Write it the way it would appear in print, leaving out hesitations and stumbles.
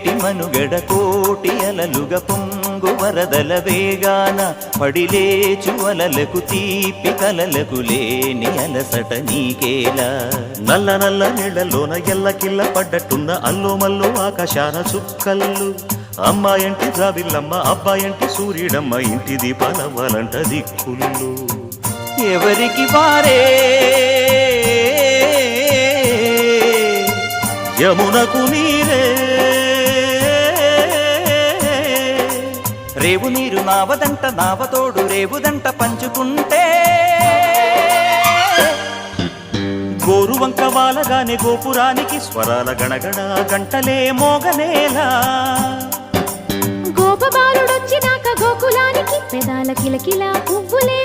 నేటి మనుగడ కోటి అలలుగా పొంగు వరదల వేగాన పడిలేచు అలలకు తీపి కలలకు లేని అలసట నీకేలా. నల్ల నల్ల నీళ్లలోన ఎల్లకిల్ల పడ్డట్టున్న అల్లో మల్లో ఆకాశాన చుక్కల్లు. అమ్మాయంటి జాబిల్లమ్మ అబ్బాయంటి సూర్యుడమ్మ ఇంటి దీపాలవ్వాలంట దిక్కులు. ఎవరికి వారే యమునకు నీరే రేవు నీరు నావదంట నావతోడు రేవుదంట పంచుకుంటే గోరువంక వాలగానే గోపురానికి స్వరాల గణగణ గంటలే మోగనేలా. గోపబాలుడొచ్చినాక గోకులానికి పెదాల కిలకిలా పువ్వులే